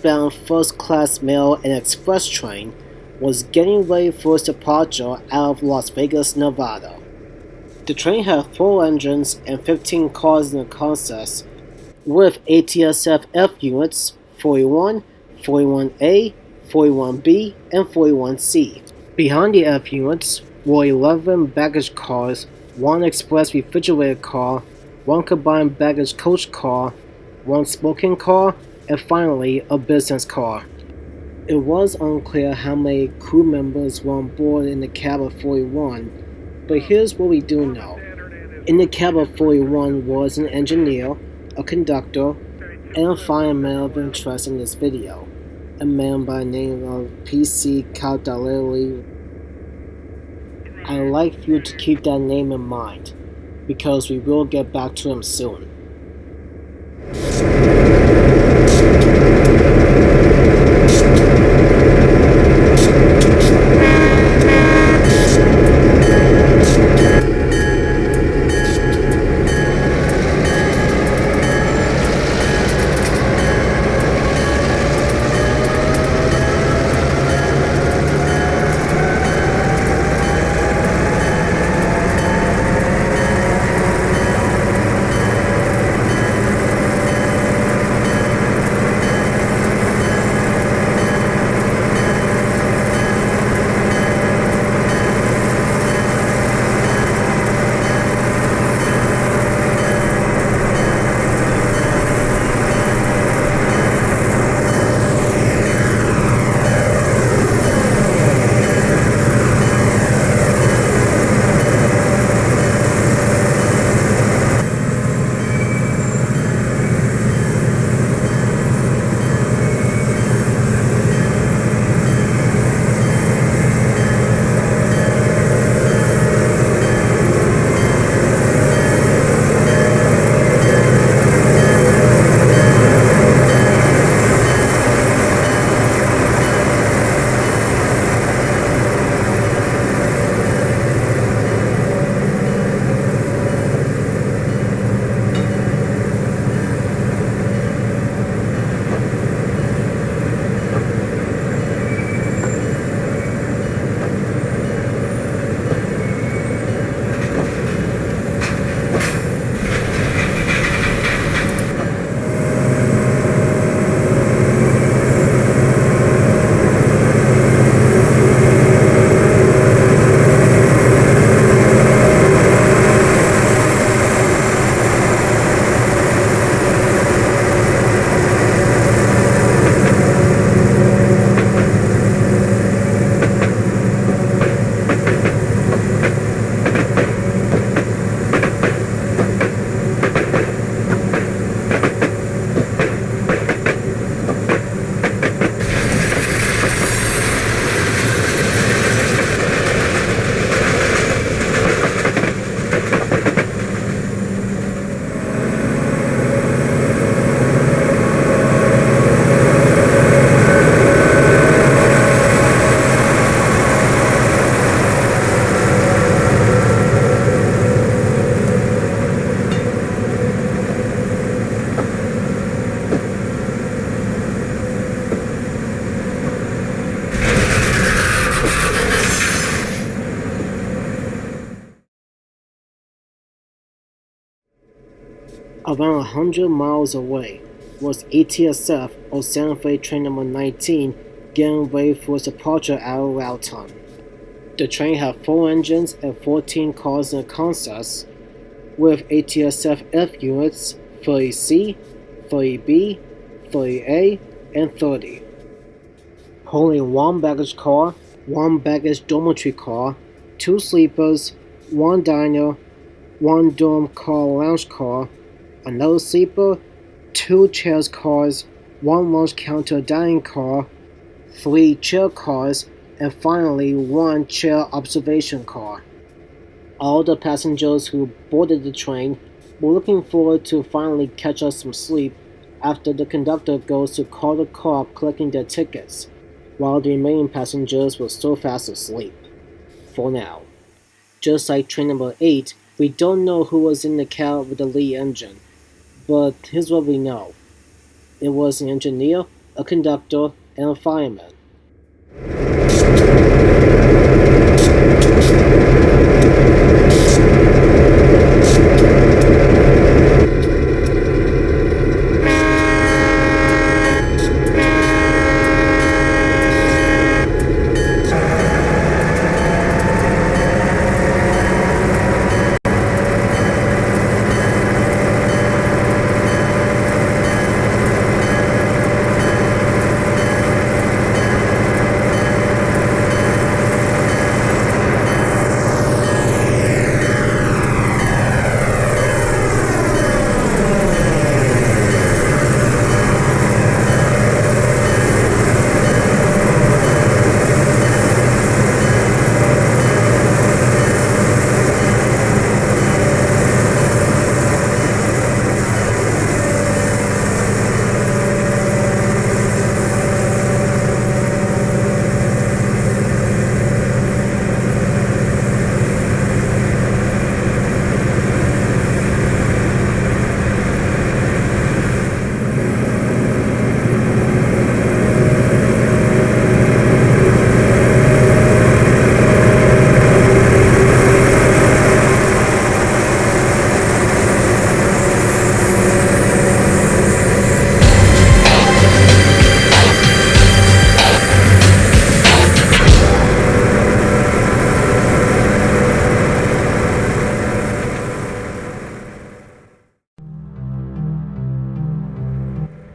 eastbound first-class mail and express train was getting ready for its departure out of Las Vegas, Nevada. The train had 4 engines and 15 cars in the consist, with ATSF F units 41, 41A, 41B, and 41C. Behind the F units were 11 baggage cars, 1 express refrigerated car, 1 combined baggage coach car, 1 smoking car, and finally a business car. It was unclear how many crew members were on board in the cab of 41, but here's what we do know. In the cab of 41 was an engineer, a conductor, and a fireman of interest in this video, a man by the name of PC Caldalelli. I'd like for you to keep that name in mind, because we will get back to him soon. Around 100 miles away was ATSF or Santa Fe train number 19 getting ready for its departure out of Roughton. The train had 4 engines and 14 cars in the consist, with ATSF F units 30C, 30B, 30A, and 30. Holding 1 baggage car, 1 baggage dormitory car, 2 sleepers, 1 diner, 1 dorm car lounge car, another sleeper, 2 chairs cars, 1 lunch counter dining car, 3 chair cars, and finally 1 chair observation car. All the passengers who boarded the train were looking forward to finally catch us some sleep after the conductor goes to call the car collecting their tickets, while the remaining passengers were still fast asleep. For now. Just like train number 8, we don't know who was in the cab with the lead engine, but here's what we know. It was an engineer, a conductor, and a fireman.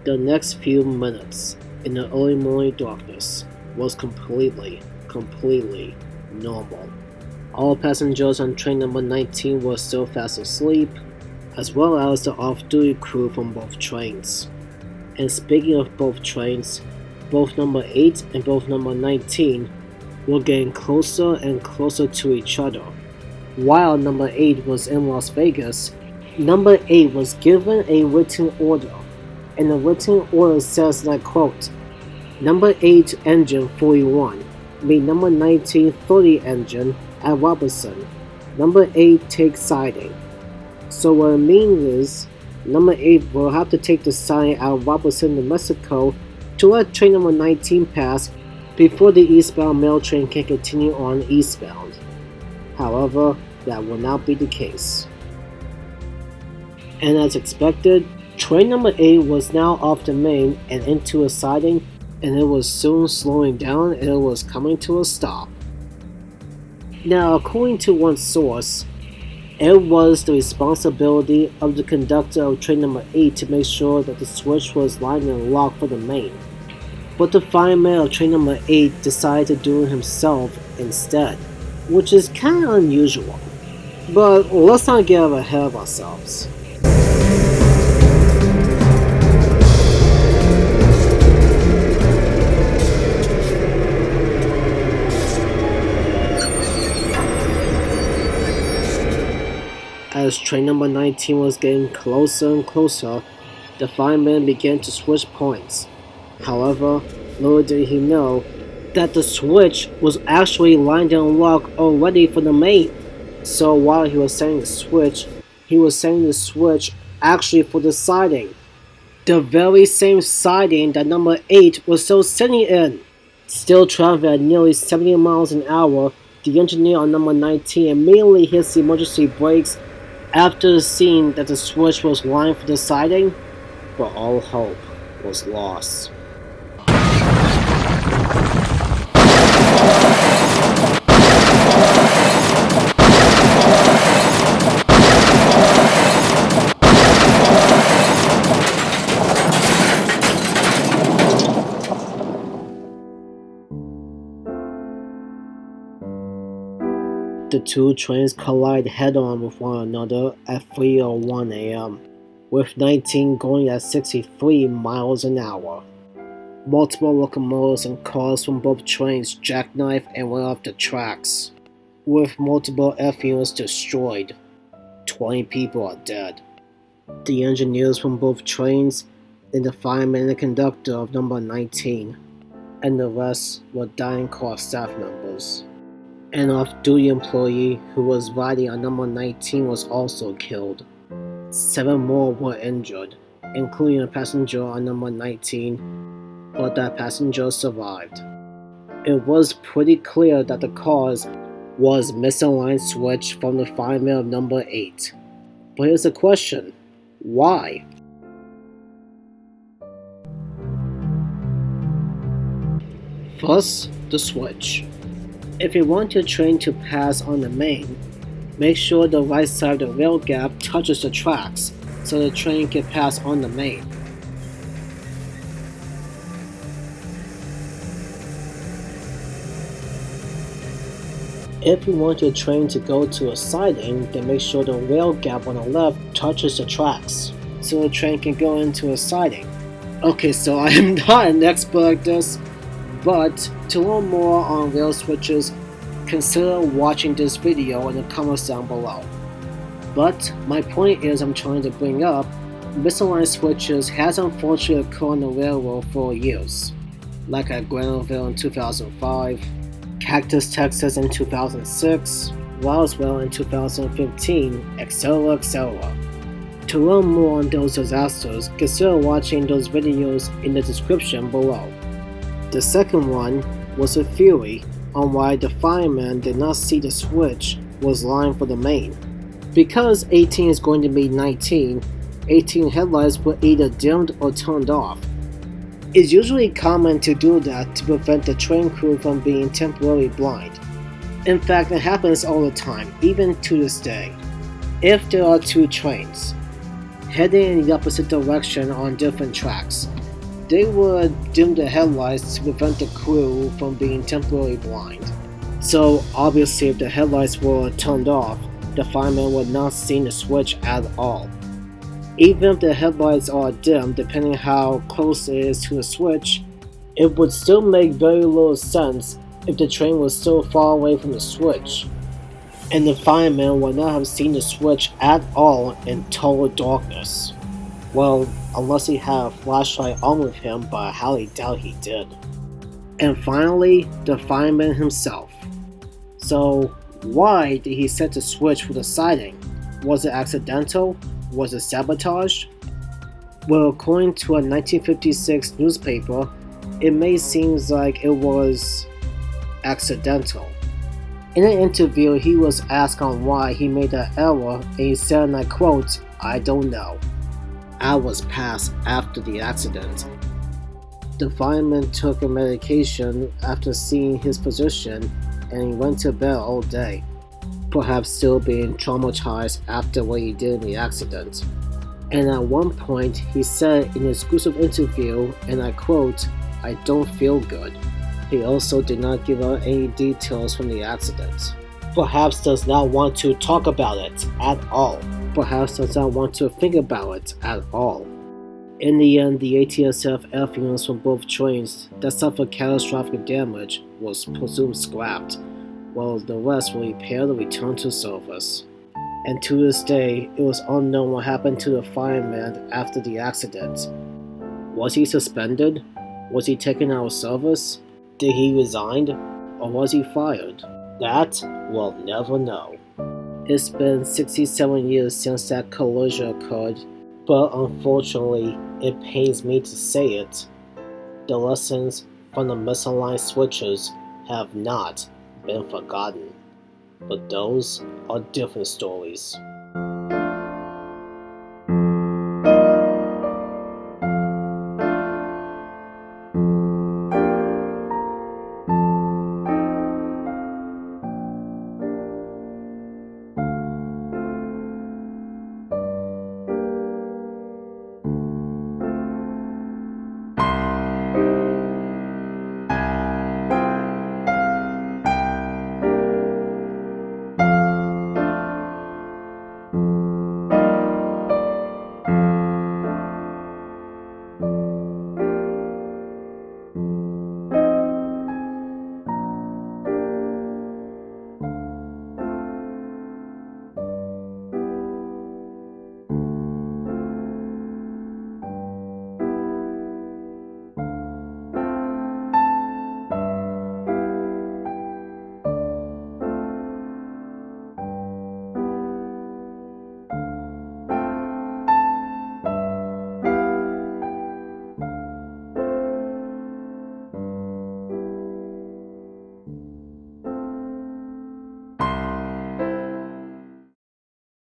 The next few minutes in the early morning darkness was completely normal. All passengers on train number 19 were still fast asleep, as well as the off-duty crew from both trains. And speaking of both trains, both number 8 and both number 19 were getting closer and closer to each other. While number 8 was in Las Vegas, number 8 was given a written order, and the written order says, and I quote, "Number 8 engine 41, meet number 19 30 engine at Robertson. Number 8 take siding." So what it means is, number 8 will have to take the siding out of Robertson, New Mexico to let train number 19 pass before the eastbound mail train can continue on eastbound. However, that will not be the case. And as expected, train number 8 was now off the main and into a siding, and it was soon slowing down and it was coming to a stop. Now, according to one source, it was the responsibility of the conductor of train number 8 to make sure that the switch was lined and locked for the main. But the fireman of train number 8 decided to do it himself instead, which is kind of unusual. But let's not get ahead of ourselves. As train number 19 was getting closer and closer, the fireman began to switch points. However, little did he know that the switch was actually lined and locked already for the main. So while he was setting the switch, he was setting the switch actually for the siding. The very same siding that number 8 was still sitting in. Still traveling at nearly 70 miles an hour, the engineer on number 19 immediately hits the emergency brakes after seeing that the switch was lined for the siding, but all hope was lost. The two trains collide head-on with one another at 3:01 a.m., with 19 going at 63 miles an hour. Multiple locomotives and cars from both trains jackknifed and went off the tracks, with multiple F units destroyed. 20 people are dead. The engineers from both trains, and the fireman and the conductor of number 19, and the rest were dying car staff members. An off-duty employee who was riding on number 19 was also killed. 7 more were injured, including a passenger on number 19 but that passenger survived. It was pretty clear that the cause was misaligned switch from the fireman of number 8. But here's the question: why? First, the switch. If you want your train to pass on the main, make sure the right side of the rail gap touches the tracks so the train can pass on the main. If you want your train to go to a siding, then make sure the rail gap on the left touches the tracks so the train can go into a siding. Okay, so I am not an expert at this, but to learn more on rail switches, consider watching this video in the comments down below. But my point is, I'm trying to bring up, misaligned switches has unfortunately occurred on the railroad for years, like at Granville in 2005, Cactus, Texas in 2006, Roswell in 2015, etc., etc. To learn more on those disasters, consider watching those videos in the description below. The second one was a theory on why the fireman did not see the switch was lined for the main. Because 18 is going to be 19, 18 headlights were either dimmed or turned off. It's usually common to do that to prevent the train crew from being temporarily blind. In fact, it happens all the time, even to this day. If there are two trains heading in the opposite direction on different tracks, they would dim the headlights to prevent the crew from being temporarily blind. So obviously if the headlights were turned off, the fireman would not see the switch at all. Even if the headlights are dim, depending how close it is to the switch, it would still make very little sense if the train was still far away from the switch, and the fireman would not have seen the switch at all in total darkness. Well, unless he had a flashlight on with him, but I highly doubt he did. And finally, the fireman himself. So, why did he set the switch for the siding? Was it accidental? Was it sabotage? Well, according to a 1956 newspaper, it may seem like it was accidental. In an interview, he was asked on why he made that error, and he said, and I quote, "I don't know. I was passed after the accident." The fireman took a medication after seeing his physician, and he went to bed all day, perhaps still being traumatized after what he did in the accident. And at one point, he said in an exclusive interview, and I quote, "I don't feel good." He also did not give out any details from the accident. Perhaps does not want to talk about it at all. Perhaps does not want to think about it at all. In the end, the ATSF airfields from both trains that suffered catastrophic damage was presumed scrapped, while the rest were repaired and returned to service. And to this day, it was unknown what happened to the fireman after the accident. Was he suspended? Was he taken out of service? Did he resign? Or was he fired? That we'll never know. It's been 67 years since that collision occurred, but unfortunately, it pains me to say it. The lessons from the misaligned switches have not been forgotten, but those are different stories.